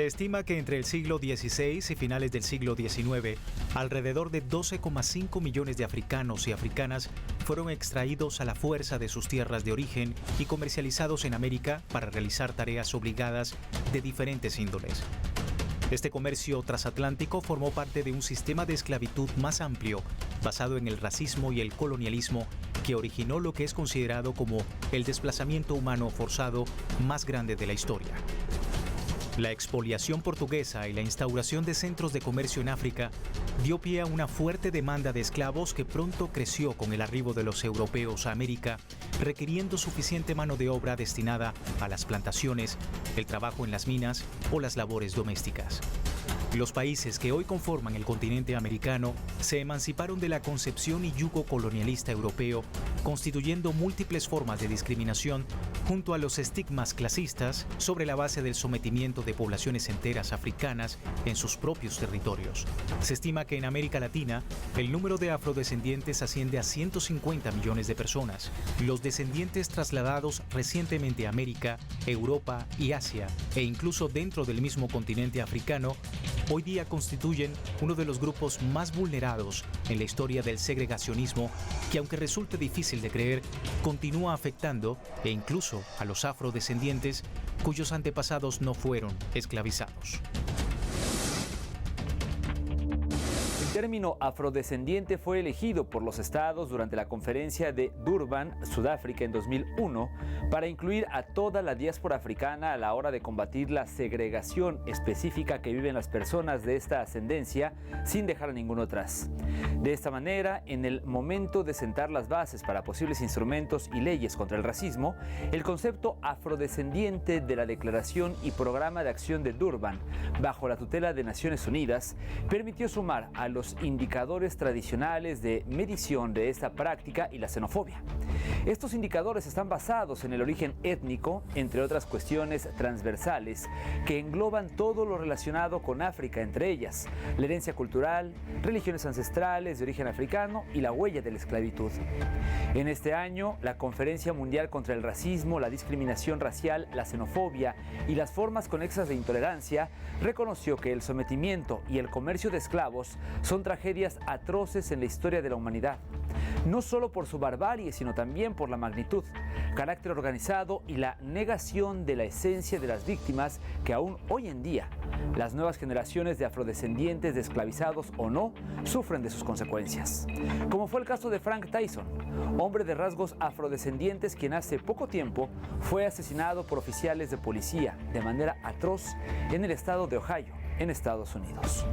Se estima que entre el siglo XVI y finales del siglo XIX, alrededor de 12,5 millones de africanos y africanas fueron extraídos a la fuerza de sus tierras de origen y comercializados en América para realizar tareas obligadas de diferentes índoles. Este comercio transatlántico formó parte de un sistema de esclavitud más amplio, basado en el racismo y el colonialismo, que originó lo que es considerado como el desplazamiento humano forzado más grande de la historia. La expoliación portuguesa y la instauración de centros de comercio en África dio pie a una fuerte demanda de esclavos que pronto creció con el arribo de los europeos a América, requiriendo suficiente mano de obra destinada a las plantaciones, el trabajo en las minas o las labores domésticas. Los países que hoy conforman el continente americano se emanciparon de la concepción y yugo colonialista europeo, constituyendo múltiples formas de discriminación junto a los estigmas clasistas sobre la base del sometimiento de poblaciones enteras africanas en sus propios territorios. Se estima que en América Latina el número de afrodescendientes asciende a 150 millones de personas. Los descendientes trasladados recientemente a América, Europa y Asia, e incluso dentro del mismo continente africano, hoy día constituyen uno de los grupos más vulnerados en la historia del segregacionismo, que aunque resulte difícil de creer, continúa afectando e incluso a los afrodescendientes cuyos antepasados no fueron esclavizados. El término afrodescendiente fue elegido por los estados durante la conferencia de Durban, Sudáfrica, en 2001, para incluir a toda la diáspora africana a la hora de combatir la segregación específica que viven las personas de esta ascendencia sin dejar a ninguno atrás. De esta manera, en el momento de sentar las bases para posibles instrumentos y leyes contra el racismo, el concepto afrodescendiente de la Declaración y Programa de Acción de Durban, bajo la tutela de Naciones Unidas, permitió sumar a los indicadores tradicionales de medición de esta práctica y la xenofobia. Estos indicadores están basados en el origen étnico, entre otras cuestiones transversales, que engloban todo lo relacionado con África, entre ellas la herencia cultural, religiones ancestrales de origen africano y la huella de la esclavitud. En este año, la Conferencia Mundial contra el Racismo, la Discriminación Racial, la Xenofobia y las formas conexas de intolerancia reconoció que el sometimiento y el comercio de esclavos son tragedias atroces en la historia de la humanidad, no solo por su barbarie, sino también por la magnitud, carácter organizado y la negación de la esencia de las víctimas que aún hoy en día las nuevas generaciones de afrodescendientes, de esclavizados o no, sufren de sus consecuencias. Como fue el caso de Frank Tyson, hombre de rasgos afrodescendientes quien hace poco tiempo fue asesinado por oficiales de policía de manera atroz en el estado de Ohio, en Estados Unidos.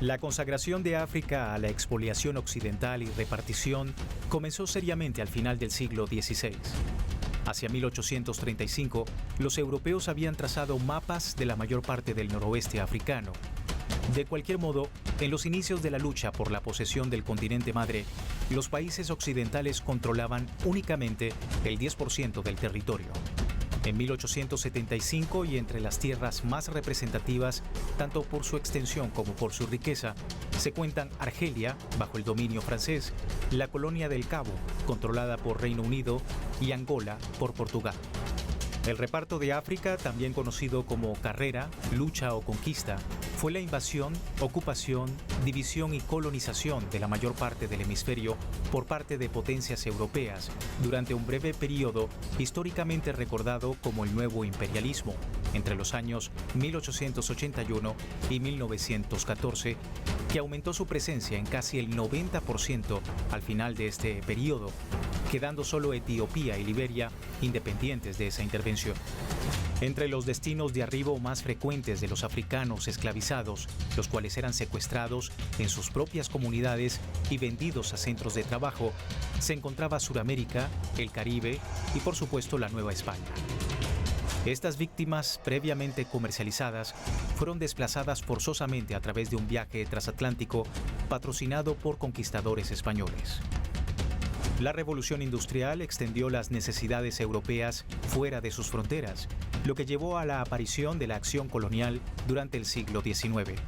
La consagración de África a la expoliación occidental y repartición comenzó seriamente al final del siglo XVI. Hacia 1835, los europeos habían trazado mapas de la mayor parte del noroeste africano. De cualquier modo, en los inicios de la lucha por la posesión del continente madre, los países occidentales controlaban únicamente el 10% del territorio. En 1875, y entre las tierras más representativas, tanto por su extensión como por su riqueza, se cuentan Argelia, bajo el dominio francés, la Colonia del Cabo, controlada por Reino Unido, y Angola, por Portugal. El reparto de África, también conocido como carrera, lucha o conquista, fue la invasión, ocupación, división y colonización de la mayor parte del hemisferio por parte de potencias europeas durante un breve periodo históricamente recordado como el Nuevo Imperialismo, entre los años 1881 y 1914, que aumentó su presencia en casi el 90% al final de este periodo, quedando solo Etiopía y Liberia independientes de esa intervención. Entre los destinos de arribo más frecuentes de los africanos esclavizados, los cuales eran secuestrados en sus propias comunidades y vendidos a centros de trabajo, se encontraba Sudamérica, el Caribe y por supuesto la Nueva España. Estas víctimas, previamente comercializadas, fueron desplazadas forzosamente a través de un viaje transatlántico patrocinado por conquistadores españoles. La revolución industrial extendió las necesidades europeas fuera de sus fronteras, lo que llevó a la aparición de la acción colonial durante el siglo XIX.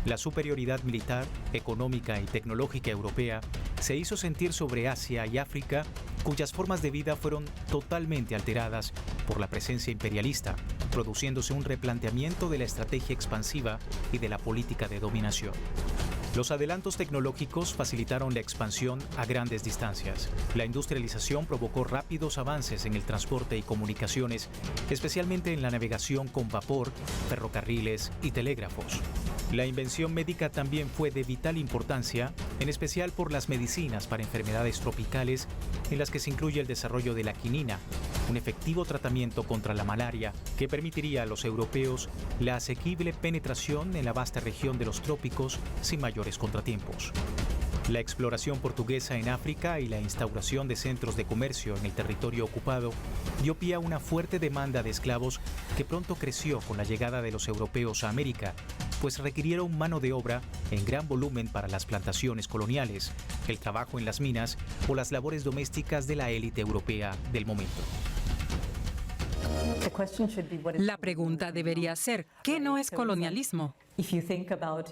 La superioridad militar, económica y tecnológica europea se hizo sentir sobre Asia y África cuyas formas de vida fueron totalmente alteradas por la presencia imperialista, produciéndose un replanteamiento de la estrategia expansiva y de la política de dominación. Los adelantos tecnológicos facilitaron la expansión a grandes distancias. La industrialización provocó rápidos avances en el transporte y comunicaciones, especialmente en la navegación con vapor, ferrocarriles y telégrafos. La invención médica también fue de vital importancia, en especial por las medicinas para enfermedades tropicales, en las que se incluye el desarrollo de la quinina, un efectivo tratamiento contra la malaria que permitiría a los europeos la asequible penetración en la vasta región de los trópicos sin mayores contratiempos. La exploración portuguesa en África y la instauración de centros de comercio en el territorio ocupado dio pie a una fuerte demanda de esclavos que pronto creció con la llegada de los europeos a América, pues requirieron mano de obra en gran volumen para las plantaciones coloniales, el trabajo en las minas o las labores domésticas de la élite europea del momento. La pregunta debería ser, ¿qué no es colonialismo?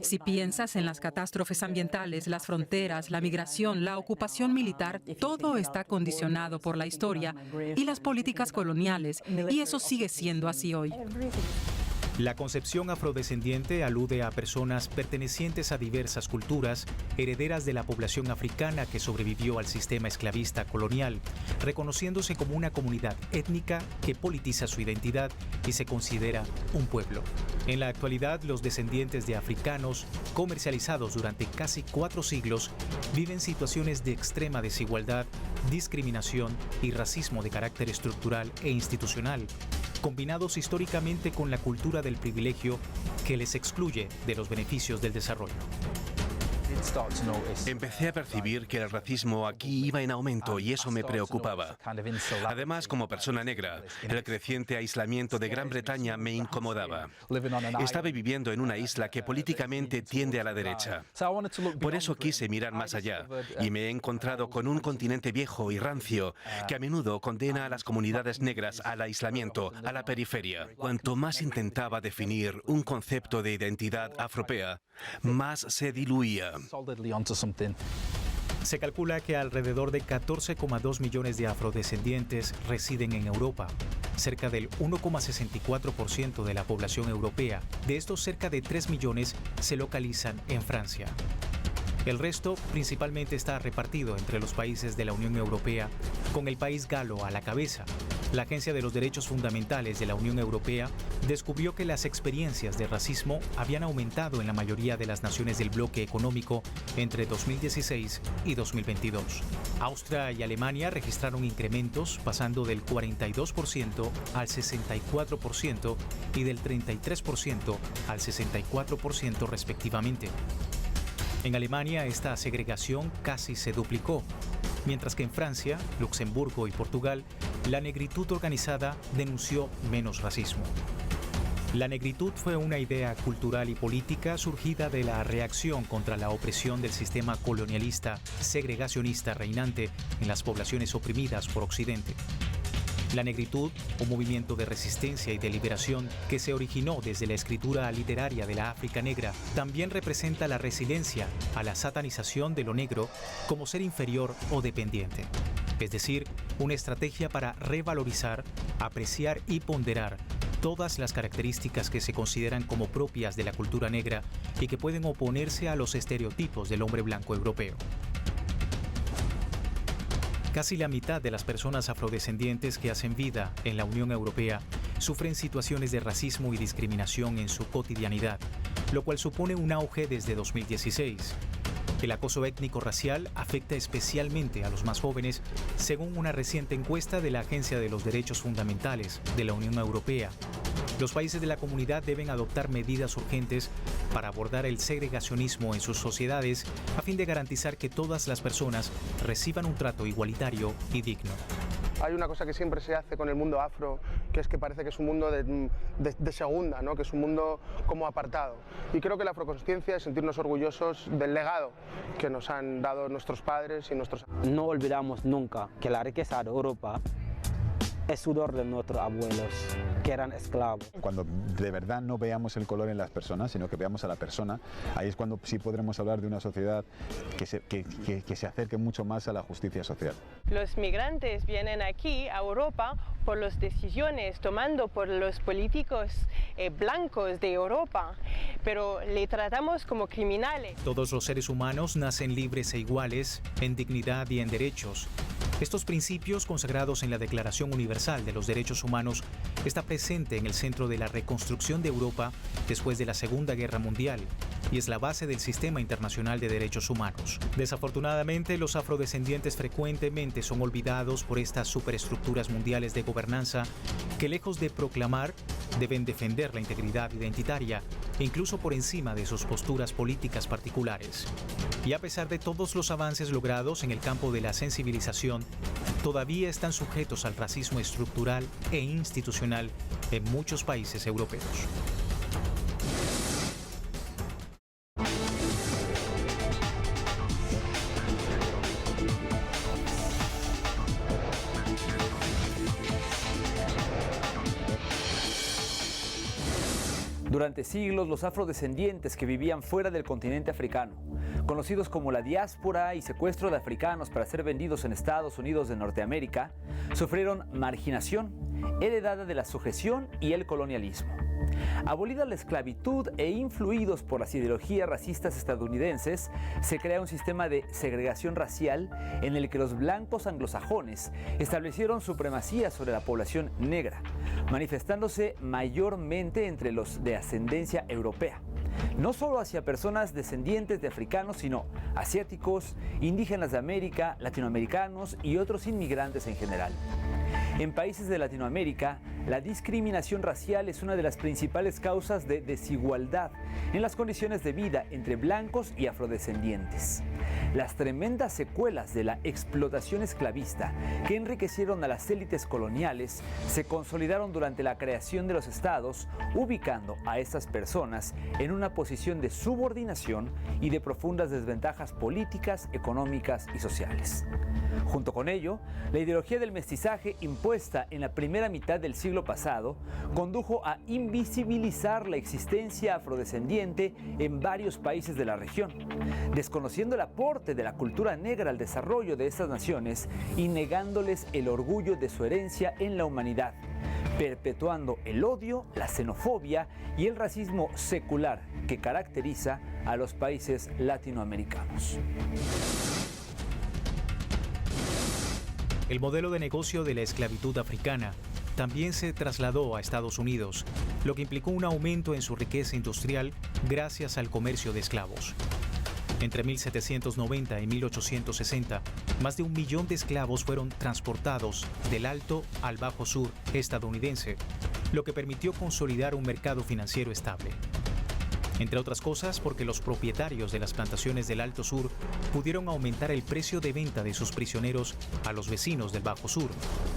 Si piensas en las catástrofes ambientales, las fronteras, la migración, la ocupación militar, todo está condicionado por la historia y las políticas coloniales, y eso sigue siendo así hoy. La concepción afrodescendiente alude a personas pertenecientes a diversas culturas, herederas de la población africana que sobrevivió al sistema esclavista colonial, reconociéndose como una comunidad étnica que politiza su identidad y se considera un pueblo. En la actualidad, los descendientes de africanos, comercializados durante casi 4 siglos, viven situaciones de extrema desigualdad, discriminación y racismo de carácter estructural e institucional, combinados históricamente con la cultura del privilegio que les excluye de los beneficios del desarrollo. Empecé a percibir que el racismo aquí iba en aumento y eso me preocupaba. Además, como persona negra, el creciente aislamiento de Gran Bretaña me incomodaba. Estaba viviendo en una isla que políticamente tiende a la derecha. Por eso quise mirar más allá y me he encontrado con un continente viejo y rancio que a menudo condena a las comunidades negras al aislamiento, a la periferia. Cuanto más intentaba definir un concepto de identidad afropea, más se diluía. Se calcula que alrededor de 14,2 millones de afrodescendientes residen en Europa, cerca del 1,64% de la población europea. De estos, cerca de 3 millones se localizan en Francia. El resto principalmente está repartido entre los países de la Unión Europea, con el país galo a la cabeza. La Agencia de los Derechos Fundamentales de la Unión Europea descubrió que las experiencias de racismo habían aumentado en la mayoría de las naciones del bloque económico entre 2016 y 2022. Austria y Alemania registraron incrementos pasando del 42% al 64% y del 33% al 64% respectivamente. En Alemania, esta segregación casi se duplicó, mientras que en Francia, Luxemburgo y Portugal, la negritud organizada denunció menos racismo. La negritud fue una idea cultural y política surgida de la reacción contra la opresión del sistema colonialista segregacionista reinante en las poblaciones oprimidas por Occidente. La negritud, un movimiento de resistencia y de liberación que se originó desde la escritura literaria de la África negra, también representa la resiliencia a la satanización de lo negro como ser inferior o dependiente. Es decir, una estrategia para revalorizar, apreciar y ponderar todas las características que se consideran como propias de la cultura negra y que pueden oponerse a los estereotipos del hombre blanco europeo. Casi la mitad de las personas afrodescendientes que hacen vida en la Unión Europea sufren situaciones de racismo y discriminación en su cotidianidad, lo cual supone un auge desde 2016. El acoso étnico-racial afecta especialmente a los más jóvenes, según una reciente encuesta de la Agencia de los Derechos Fundamentales de la Unión Europea. Los países de la comunidad deben adoptar medidas urgentes para abordar el segregacionismo en sus sociedades a fin de garantizar que todas las personas reciban un trato igualitario y digno. Hay una cosa que siempre se hace con el mundo afro, que es que parece que es un mundo de segunda, ¿no? Que es un mundo como apartado. Y creo que la afroconsciencia es sentirnos orgullosos del legado que nos han dado nuestros padres y nuestros... No olvidamos nunca que la riqueza de Europa el sudor de nuestros abuelos, que eran esclavos. Cuando de verdad no veamos el color en las personas, sino que veamos a la persona, ahí es cuando sí podremos hablar de una sociedad que se acerque mucho más a la justicia social. Los migrantes vienen aquí a Europa por las decisiones tomando por los políticos blancos de Europa, pero le tratamos como criminales. Todos los seres humanos nacen libres e iguales en dignidad y en derechos. Estos principios consagrados en la Declaración Universal de los Derechos Humanos está presente en el centro de la reconstrucción de Europa después de la Segunda Guerra Mundial y es la base del sistema internacional de derechos humanos. Desafortunadamente, los afrodescendientes frecuentemente son olvidados por estas superestructuras mundiales de gobernanza que, lejos de proclamar, deben defender la integridad identitaria, incluso por encima de sus posturas políticas particulares. Y a pesar de todos los avances logrados en el campo de la sensibilización, todavía están sujetos al racismo estructural e institucional en muchos países europeos. Durante siglos, los afrodescendientes que vivían fuera del continente africano, conocidos como la diáspora y secuestro de africanos para ser vendidos en Estados Unidos de Norteamérica, sufrieron marginación, heredada de la sujeción y el colonialismo. Abolida la esclavitud e influidos por las ideologías racistas estadounidenses, se crea un sistema de segregación racial en el que los blancos anglosajones establecieron supremacía sobre la población negra, manifestándose mayormente entre los de ascendencia europea, no solo hacia personas descendientes de africanos, sino asiáticos, indígenas de América, latinoamericanos y otros inmigrantes en general. En países de Latinoamérica, la discriminación racial es una de las principales causas de desigualdad en las condiciones de vida entre blancos y afrodescendientes. Las tremendas secuelas de la explotación esclavista que enriquecieron a las élites coloniales se consolidaron durante la creación de los estados, ubicando a estas personas en una posición de subordinación y de profundas desventajas políticas, económicas y sociales. Junto con ello, la ideología del mestizaje impuesta en la primera mitad del siglo pasado condujo a invisibilizar la existencia afrodescendiente en varios países de la región, desconociendo el aporte de la cultura negra al desarrollo de estas naciones y negándoles el orgullo de su herencia en la humanidad, perpetuando el odio, la xenofobia y el racismo secular que caracteriza a los países latinoamericanos. El modelo de negocio de la esclavitud africana también se trasladó a Estados Unidos, lo que implicó un aumento en su riqueza industrial gracias al comercio de esclavos. Entre 1790 y 1860, más de 1 millón de esclavos fueron transportados del Alto al Bajo Sur estadounidense, lo que permitió consolidar un mercado financiero estable. Entre otras cosas, porque los propietarios de las plantaciones del Alto Sur pudieron aumentar el precio de venta de sus prisioneros a los vecinos del Bajo Sur,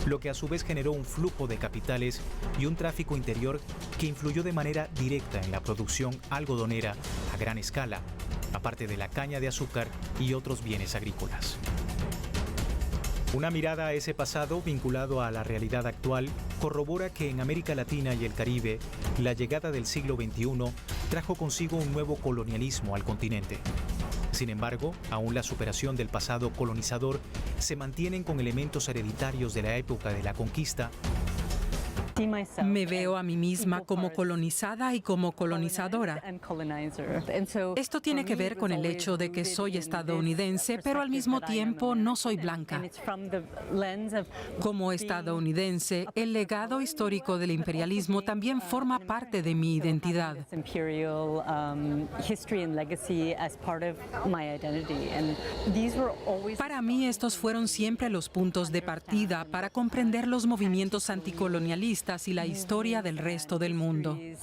lo que a su vez generó un flujo de capitales y un tráfico interior que influyó de manera directa en la producción algodonera a gran escala, aparte de la caña de azúcar y otros bienes agrícolas. Una mirada a ese pasado vinculado a la realidad actual corrobora que en América Latina y el Caribe, la llegada del siglo XXI trajo consigo un nuevo colonialismo al continente. Sin embargo, aún la superación del pasado colonizador se mantienen con elementos hereditarios de la época de la conquista. Me veo a mí misma como colonizada y como colonizadora. Esto tiene que ver con el hecho de que soy estadounidense, pero al mismo tiempo no soy blanca. Como estadounidense, el legado histórico del imperialismo también forma parte de mi identidad. Para mí, estos fueron siempre los puntos de partida para comprender los movimientos anticolonialistas y la historia del resto del mundo. Y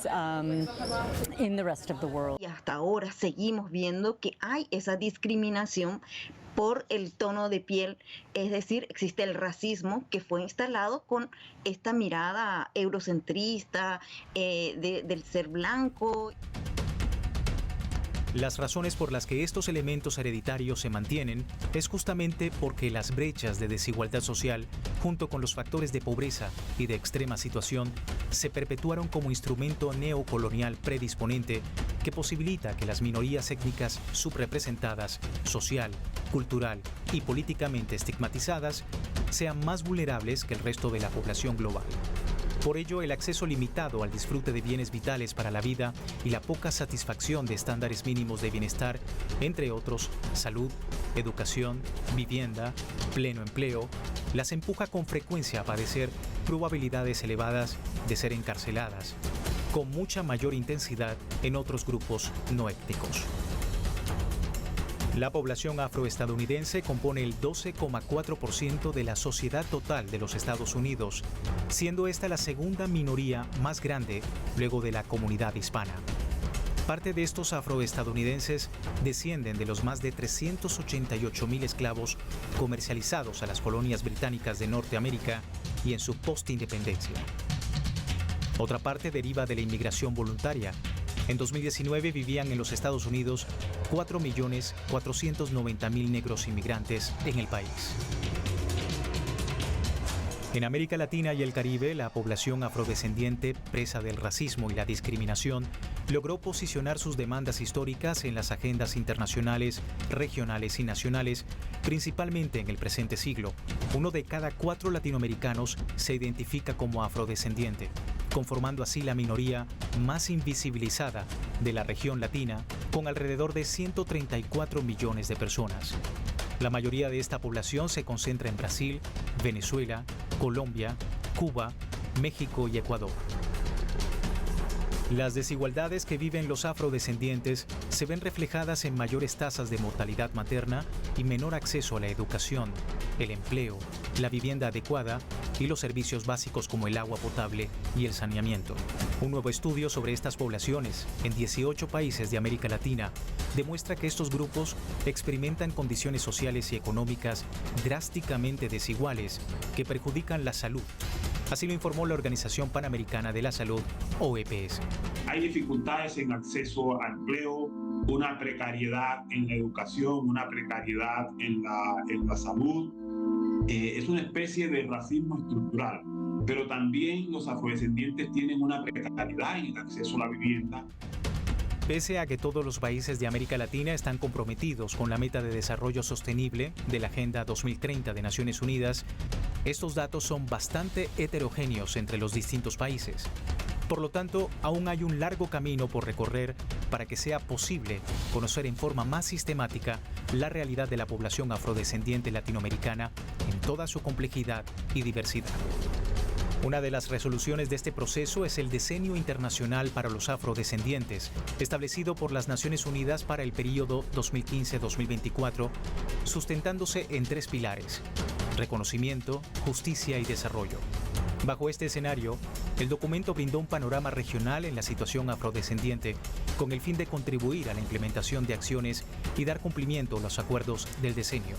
hasta ahora seguimos viendo que hay esa discriminación por el tono de piel, es decir, existe el racismo que fue instalado con esta mirada eurocentrista del ser blanco. Las razones por las que estos elementos hereditarios se mantienen es justamente porque las brechas de desigualdad social, junto con los factores de pobreza y de extrema situación, se perpetuaron como instrumento neocolonial predisponente que posibilita que las minorías étnicas subrepresentadas, social, cultural y políticamente estigmatizadas sean más vulnerables que el resto de la población global. Por ello, el acceso limitado al disfrute de bienes vitales para la vida y la poca satisfacción de estándares mínimos de bienestar, entre otros, salud, educación, vivienda, pleno empleo, las empuja con frecuencia a padecer probabilidades elevadas de ser encarceladas, con mucha mayor intensidad en otros grupos no étnicos. La población afroestadounidense compone el 12,4% de la sociedad total de los Estados Unidos, siendo esta la segunda minoría más grande luego de la comunidad hispana. Parte de estos afroestadounidenses descienden de los más de 388,000 esclavos comercializados a las colonias británicas de Norteamérica y en su postindependencia. Otra parte deriva de la inmigración voluntaria. En 2019 vivían en los Estados Unidos 4.490.000 negros inmigrantes en el país. En América Latina y el Caribe, la población afrodescendiente, presa del racismo y la discriminación, logró posicionar sus demandas históricas en las agendas internacionales, regionales y nacionales, principalmente en el presente siglo. 1 de cada 4 latinoamericanos se identifica como afrodescendiente, conformando así la minoría más invisibilizada de la región latina, con alrededor de 134 millones de personas. La mayoría de esta población se concentra en Brasil, Venezuela, Colombia, Cuba, México y Ecuador. Las desigualdades que viven los afrodescendientes se ven reflejadas en mayores tasas de mortalidad materna y menor acceso a la educación, el empleo, la vivienda adecuada y los servicios básicos como el agua potable y el saneamiento. Un nuevo estudio sobre estas poblaciones en 18 países de América Latina demuestra que estos grupos experimentan condiciones sociales y económicas drásticamente desiguales que perjudican la salud. Así lo informó la Organización Panamericana de la Salud, OEPS. Hay dificultades en acceso a empleo, una precariedad en la educación, una precariedad en la salud. Es una especie de racismo estructural, pero también los afrodescendientes tienen una precariedad en el acceso a la vivienda. Pese a que todos los países de América Latina están comprometidos con la meta de desarrollo sostenible de la Agenda 2030 de Naciones Unidas, estos datos son bastante heterogéneos entre los distintos países. Por lo tanto, aún hay un largo camino por recorrer para que sea posible conocer en forma más sistemática la realidad de la población afrodescendiente latinoamericana en toda su complejidad y diversidad. Una de las resoluciones de este proceso es el Decenio Internacional para los Afrodescendientes, establecido por las Naciones Unidas para el período 2015-2024, sustentándose en 3 pilares: reconocimiento, justicia y desarrollo. Bajo este escenario, el documento brindó un panorama regional en la situación afrodescendiente, con el fin de contribuir a la implementación de acciones y dar cumplimiento a los acuerdos del decenio.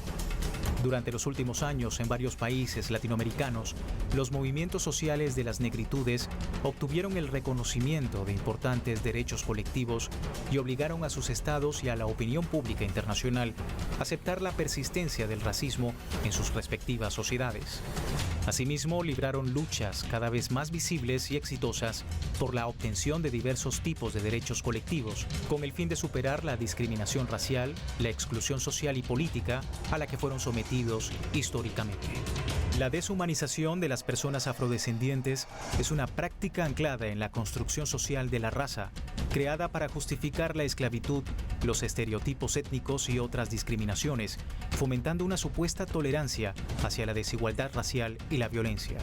Durante los últimos años, en varios países latinoamericanos, los movimientos sociales de las negritudes obtuvieron el reconocimiento de importantes derechos colectivos y obligaron a sus estados y a la opinión pública internacional a aceptar la persistencia del racismo en sus respectivas sociedades. Asimismo, libraron luchas cada vez más visibles y exitosas por la obtención de diversos tipos de derechos colectivos, con el fin de superar la discriminación racial, la exclusión social y política a la que fueron sometidos históricamente. La deshumanización de las personas afrodescendientes es una práctica anclada en la construcción social de la raza, creada para justificar la esclavitud, los estereotipos étnicos y otras discriminaciones, fomentando una supuesta tolerancia hacia la desigualdad racial y la violencia.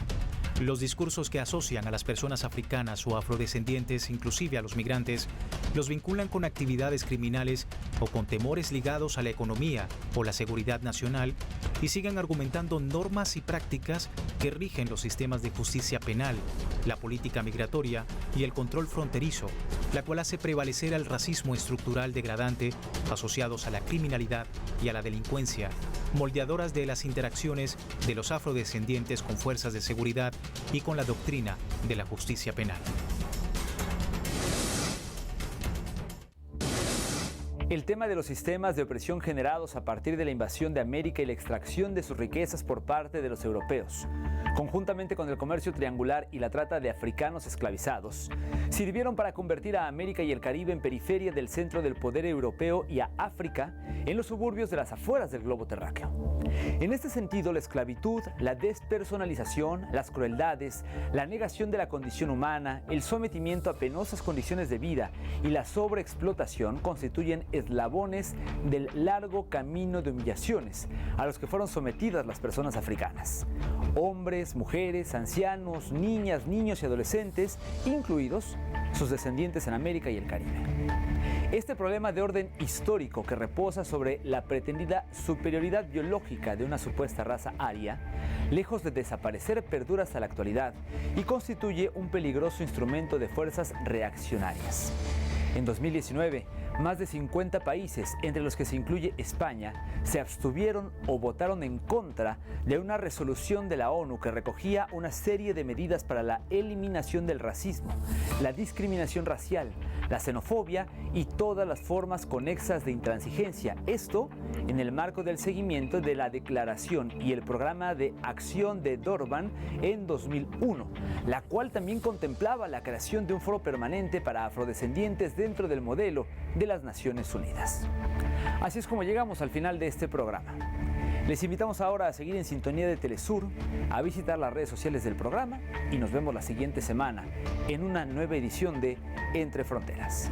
Los discursos que asocian a las personas africanas o afrodescendientes, inclusive a los migrantes, los vinculan con actividades criminales o con temores ligados a la economía o la seguridad nacional y siguen argumentando normas y prácticas que rigen los sistemas de justicia penal, la política migratoria y el control fronterizo, la cual hace prevalecer el racismo estructural degradante asociados a la criminalidad y a la delincuencia, moldeadoras de las interacciones de los afrodescendientes con fuerzas de seguridad y con la doctrina de la justicia penal. El tema de los sistemas de opresión generados a partir de la invasión de América y la extracción de sus riquezas por parte de los europeos, conjuntamente con el comercio triangular y la trata de africanos esclavizados, sirvieron para convertir a América y el Caribe en periferia del centro del poder europeo y a África en los suburbios de las afueras del globo terráqueo. En este sentido, la esclavitud, la despersonalización, las crueldades, la negación de la condición humana, el sometimiento a penosas condiciones de vida y la sobreexplotación constituyen eslabones del largo camino de humillaciones a los que fueron sometidas las personas africanas. Hombres, mujeres, ancianos, niñas, niños y adolescentes, incluidos sus descendientes en América y el Caribe. Este problema de orden histórico que reposa sobre la pretendida superioridad biológica de una supuesta raza aria, lejos de desaparecer, perdura hasta la actualidad y constituye un peligroso instrumento de fuerzas reaccionarias. En 2019, más de 50 países, entre los que se incluye España, se abstuvieron o votaron en contra de una resolución de la ONU que recogía una serie de medidas para la eliminación del racismo, la discriminación racial, la xenofobia y todas las formas conexas de intransigencia. Esto en el marco del seguimiento de la Declaración y el Programa de Acción de Durban en 2001, la cual también contemplaba la creación de un foro permanente para afrodescendientes dentro del modelo de las Naciones Unidas. Así es como llegamos al final de este programa. Les invitamos ahora a seguir en sintonía de Telesur, a visitar las redes sociales del programa y nos vemos la siguiente semana en una nueva edición de Entre Fronteras.